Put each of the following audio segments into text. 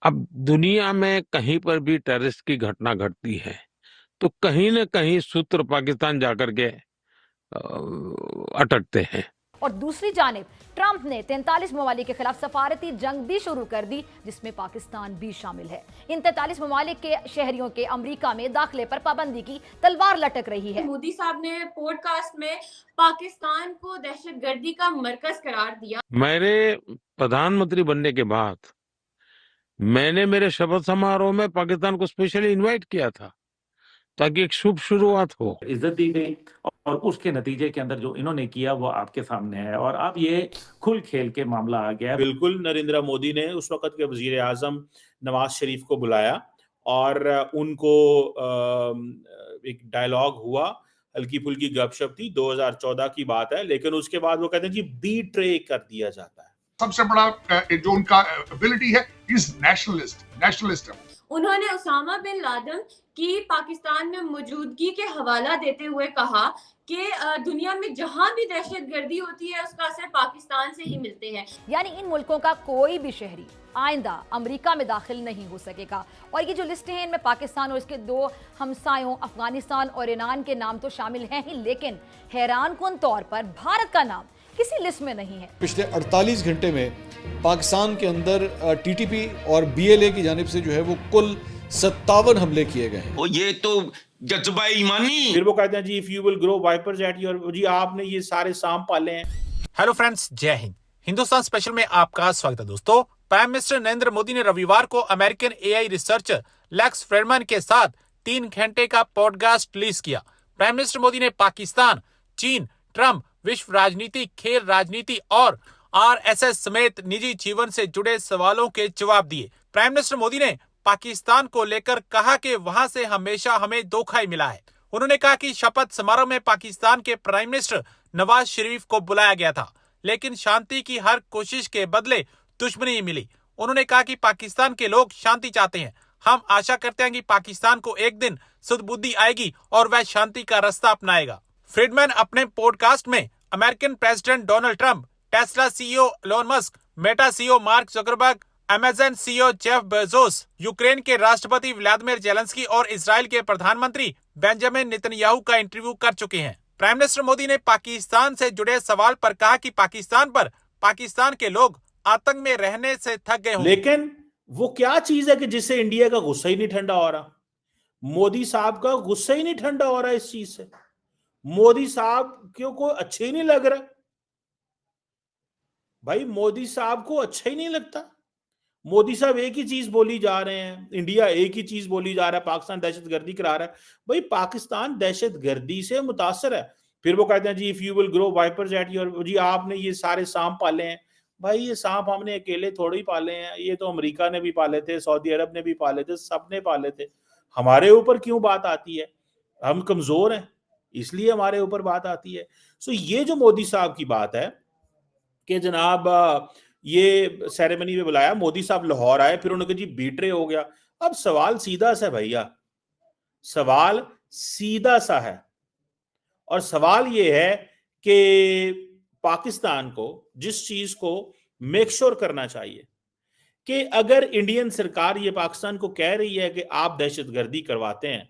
अब दुनिया में कहीं पर भी टेररिस्ट की घटना घटती है तो कहीं न कहीं सूत्र पाकिस्तान जाकर के अटकते हैं। और दूसरी जानिब ट्रंप ने 43 ममालिक के खिलाफ सफारती जंग भी शुरू कर दी, जिसमें पाकिस्तान भी शामिल है। इन 43 ममालिक के शहरियों के अमेरिका में दाखिले पर पाबंदी की तलवार लटक रही है। मोदी साहब ने पॉडकास्ट में पाकिस्तान को दहशतगर्दी का मरकज करार दिया। मेरे प्रधानमंत्री बनने के बाद मैंने मेरे शपथ समारोह में पाकिस्तान को स्पेशली इनवाइट किया था ताकि एक शुभ शुरुआत हो। इज्जत दी गई और उसके नतीजे के अंदर जो इन्होंने किया वो आपके सामने है और अब ये खुल खेल के मामला आ गया। बिल्कुल नरेंद्र मोदी ने उस वक्त के वजीर आजम नवाज शरीफ को बुलाया और उनको एक डायलॉग हुआ, हल्की फुल्की गपशप थी, 2014 की बात है, लेकिन उसके बाद वो कहते हैं जी बीट्रे कर दिया जाता है। सबसे बड़ा जो उनका एबिलिटी है इज नेशनलिस्ट। उन्होंने उसामा बिन लादेन की पाकिस्तान में मौजूदगी के हवाला देते हुए कहा कि दुनिया में जहां भी दहशतगर्दी होती है उसका असर पाकिस्तान से ही मिलते हैं। यानी इन मुल्कों का कोई भी शहरी आइंदा अमेरिका में दाखिल नहीं हो सकेगा। और ये जो लिस्ट है इनमें पाकिस्तान और इसके दो हमसायों अफगानिस्तान और ईरान के नाम तो शामिल हैं ही, लेकिन हैरानकुन तौर पर भारत का नाम किसी लिस्ट में नहीं है। पिछले 48 घंटे में पाकिस्तान के अंदर टीटीपी और बीएलए की जानिब से जो है वो कुल 57 हमले किए गए हैं। ये तो जज्बा ईमानी। फिर वो कहते हैं जी if you will grow vipers at your, जी आपने ये सारे सांप पाले हैं। हेलो फ्रेंड्स, जय हिंद। हिंदुस्तान स्पेशल में आपका स्वागत है दोस्तों। प्राइम मिनिस्टर नरेंद्र मोदी ने रविवार को American AI researcher Lex Fridman के साथ 3 घंटे का पॉडकास्ट रिलीज किया। प्राइम मिनिस्टर मोदी ने पाकिस्तान, चीन, ट्रंप, विश्व राजनीति, खेल राजनीति और आरएसएस समेत निजी जीवन से जुड़े सवालों के जवाब दिए। प्राइम मिनिस्टर मोदी ने पाकिस्तान को लेकर कहा कि वहां से हमेशा हमें धोखा ही मिला है। उन्होंने कहा कि शपथ समारोह में पाकिस्तान के प्राइम मिनिस्टर नवाज शरीफ को बुलाया गया था, लेकिन शांति की हर कोशिश के बदले दुश्मनी ही मिली। उन्होंने कहा कि पाकिस्तान के लोग शांति चाहते हैं। हम आशा करते हैं कि पाकिस्तान को एक दिन सद्बुद्धि आएगी और वह शांति का रास्ता अपनाएगा। फ्रीडमैन अपने पॉडकास्ट में American president Donald Trump, Tesla CEO Elon Musk, Meta CEO Mark Zuckerberg, Amazon CEO Jeff Bezos, Ukraine के राष्ट्रपति व्लादिमीर जेलेंस्की और इजराइल के प्रधानमंत्री बेंजामिन नेतन्याहू का इंटरव्यू कर चुके हैं। प्राइम मिनिस्टर मोदी ने पाकिस्तान से जुड़े सवाल पर कहा कि पाकिस्तान के लोग आतंक में रहने से थक गए होंगे। लेकिन वो क्या चीज है कि जिससे इंडिया का गुस्सा ही नहीं ठंडा हो रहा? मोदी साहब का गुस्सा ही नहीं ठंडा हो रहा इस चीज से। मोदी साहब क्यों को अच्छे ही नहीं लग रहा भाई, मोदी साहब को अच्छा ही नहीं लगता। मोदी साहब एक ही चीज बोली जा रहे हैं, इंडिया एक ही चीज बोली जा रहा है, पाकिस्तान दहशतगर्दी करा रहा है। भाई पाकिस्तान दहशतगर्दी से मुतासर है। फिर वो कहते हैं जी if you will grow vipers at your, जी आपने ये सारे सांप पाले हैं। भाई ये सांप हमने अकेले थोड़े ही पाले हैं, ये तो अमेरिका ने भी पाले थे, सऊदी अरब ने भी पाले थे, सबने पाले थे। हमारे ऊपर क्यों बात आती है? हम कमजोर हैं इसलिए हमारे ऊपर बात आती है। सो ये जो मोदी साहब की बात है कि जनाब ये सेरेमनी में बुलाया, मोदी साहब लाहौर आए, फिर उन्होंने कहा जी बीट्रे हो गया। अब सवाल सीधा सा भैया, सवाल सीधा सा है और सवाल ये है कि पाकिस्तान को जिस चीज को मेक श्योर करना चाहिए कि अगर इंडियन सरकार ये पाकिस्तान को कह रही है कि आप दहशतगर्दी करवाते हैं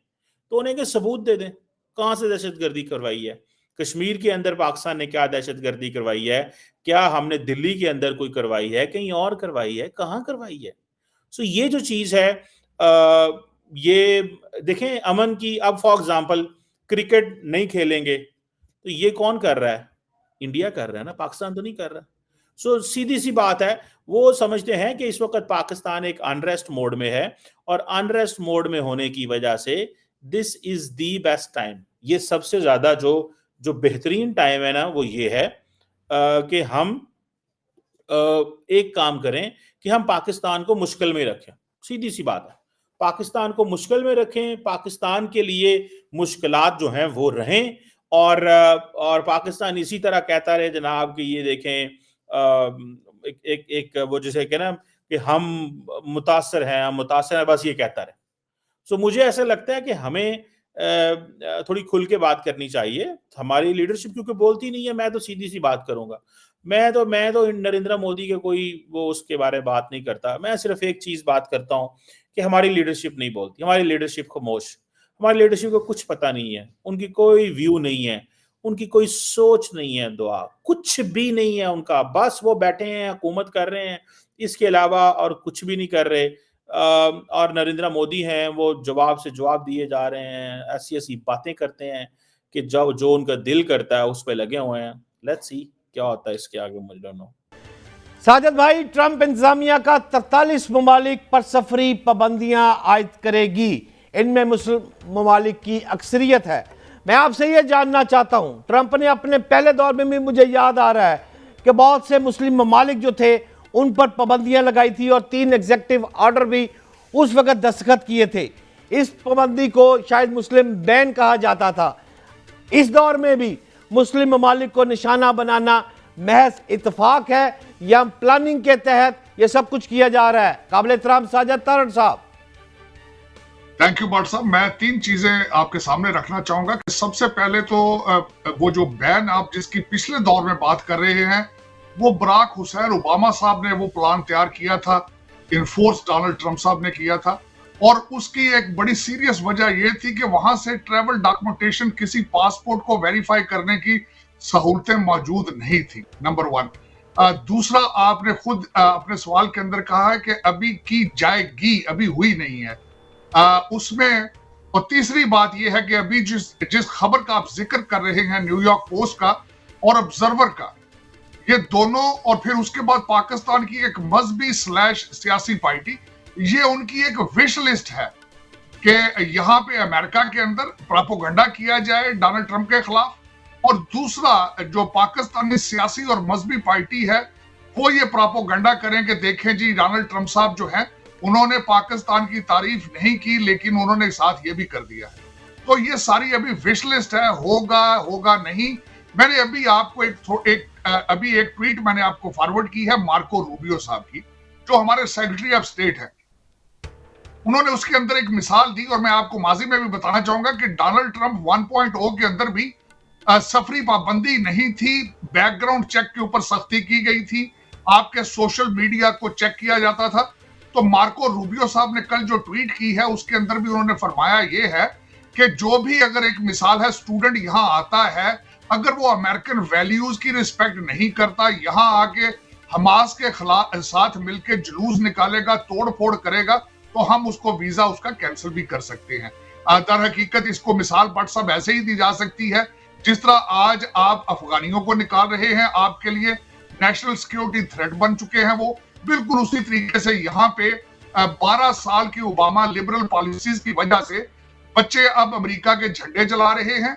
तो उन्हें के सबूत दे दें, कहां से दहशतगर्दी करवाई है। कश्मीर के अंदर पाकिस्तान ने क्या दहशतगर्दी करवाई है? क्या हमने दिल्ली के अंदर कोई करवाई है? कहीं और करवाई है? कहां करवाई है? सो ये जो चीज है ये देखें अमन की। अब फॉर एग्जांपल क्रिकेट नहीं खेलेंगे तो ये कौन कर रहा है? इंडिया कर रहा है ना, पाकिस्तान तो नहीं कर रहा। सो सीधी सी बात है, वो समझते हैं कि इस वक्त पाकिस्तान एक अनरेस्ट मोड में है और अनरेस्ट मोड में होने की वजह से this is the best time. ये सबसे ज्यादा जो बेहतरीन टाइम है ना वो ये है कि हम एक काम करें कि हम पाकिस्तान को मुश्किल में रखें। सीधी सी बात है, पाकिस्तान को मुश्किल में रखें, पाकिस्तान के लिए मुश्किलात जो हैं वो रहें और पाकिस्तान इसी तरह कहता रहे जनाब कि ये देखें एक वो जैसे कि ना कि हम मुतासर हैं, बस ये कहता रहे। सो मुझे ऐसा लगता है कि हमें थोड़ी खुल के बात करनी चाहिए। हमारी लीडरशिप क्योंकि बोलती नहीं है, मैं तो सीधी सी बात करूंगा। मैं तो नरेंद्र मोदी के कोई वो उसके बारे में बात नहीं करता। मैं सिर्फ एक चीज बात करता हूँ कि हमारी लीडरशिप नहीं बोलती, हमारी लीडरशिप खामोश, हमारी लीडरशिप को कुछ पता नहीं है, उनकी कोई व्यू नहीं है, उनकी कोई सोच नहीं है, दुआ कुछ भी नहीं है उनका, बस वो बैठे हैं हुकूमत कर रहे हैं, इसके अलावा और कुछ भी नहीं कर रहे। और नरेंद्र मोदी हैं वो जवाब से जवाब दिए जा रहे हैं, ऐसी ऐसी बातें करते हैं कि जब जो उनका दिल करता है उस पर लगे हुए हैं। लेट्स सी क्या होता है इसके आगे, मुझे डोंट नो। साजिद भाई, ट्रंप इंतजामिया का 43 ममालिक पर सफरी पाबंदियां आयद करेगी, इनमें मुस्लिम ममालिक की अक्सरियत है। मैं आपसे ये जानना चाहता हूं, ट्रंप ने अपने पहले दौर में भी, मुझे याद आ रहा है कि बहुत से मुस्लिम ममालिक जो थे उन पर पाबंदियां लगाई थी और 3 एग्जीक्यूटिव ऑर्डर भी उस वक्त दस्तखत किए थे। इस पाबंदी को शायद मुस्लिम बैन कहा जाता था। इस दौर में भी मुस्लिम ममालिक को निशाना बनाना महज इत्तेफाक है या प्लानिंग के तहत यह सब कुछ किया जा रहा है? काबिल एहतराम साजिद तारड़ साहब। थैंक यू भट्ट साहब। मैं 3 चीजें आपके सामने रखना चाहूंगा कि सबसे पहले तो वो जो बैन आप जिसकी पिछले दौर में बात कर रहे हैं, वो बराक हुसैन ओबामा साहब ने वो प्लान तैयार किया था, इन्फोर्स डोनाल्ड ट्रंप साहब ने किया था, और उसकी एक बड़ी सीरियस वजह यह थी कि वहां से ट्रैवल डॉक्यूमेंटेशन, किसी पासपोर्ट को वेरीफाई करने की सहूलतें मौजूद नहीं थी, नंबर 1। दूसरा, आपने खुद अपने सवाल के अंदर कहा है कि अभी की जाएगी, अभी हुई नहीं है उसमें। और तीसरी बात यह है कि अभी जिस खबर का आप जिक्र कर रहे हैं, न्यूयॉर्क पोस्ट का और ऑब्जर्वर का, ये दोनों, और फिर उसके बाद पाकिस्तान की एक मजहबी / सियासी पार्टी, ये उनकी एक विश लिस्ट है कि यहां पे अमेरिका के अंदर प्रोपेगेंडा किया जाए डोनाल्ड ट्रंप के खिलाफ, और दूसरा जो पाकिस्तानी सियासी और मजहबी पार्टी है वो ये प्रोपेगेंडा करें कि देखें जी डोनाल्ड ट्रंप साहब जो हैं उन्होंने पाकिस्तान की तारीफ नहीं की, लेकिन उन्होंने साथ ये भी कर दिया है। तो ये सारी अभी विश लिस्ट है, होगा नहीं। मैंने अभी आपको एक ट्वीट मैंने आपको फॉरवर्ड की है मार्को रूबियो साहब की, जो हमारे सेक्रेटरी ऑफ स्टेट है। उन्होंने उसके अंदर एक मिसाल दी, और मैं आपको माजी में भी बताना चाहूंगा कि डोनाल्ड ट्रंप 1.0 के अंदर भी सफरी पाबंदी नहीं थी, बैकग्राउंड चेक के ऊपर सख्ती की गई थी, आपके सोशल मीडिया को चेक किया जाता था। तो मार्को रूबियो साहब ने कल जो ट्वीट की है उसके अंदर भी उन्होंने फरमाया ये है कि जो भी, अगर एक मिसाल है, स्टूडेंट यहां आता है, अगर वो अमेरिकन वैल्यूज की रिस्पेक्ट नहीं करता, यहां आके हमास के खिलाफ साथ मिलकर जुलूस निकालेगा, तोड़ फोड़ करेगा, तो हम उसको वीजा उसका कैंसिल भी कर सकते हैं। दर हकीकत इसको मिसाल बट सब ऐसे ही दी जा सकती है, जिस तरह आज आप अफगानियों को निकाल रहे हैं, आपके लिए नेशनल सिक्योरिटी थ्रेट बन चुके हैं वो, बिल्कुल उसी तरीके से यहाँ पे 12 साल की ओबामा लिबरल पॉलिसीज की वजह से बच्चे अब अमेरिका के झंडे जला रहे हैं,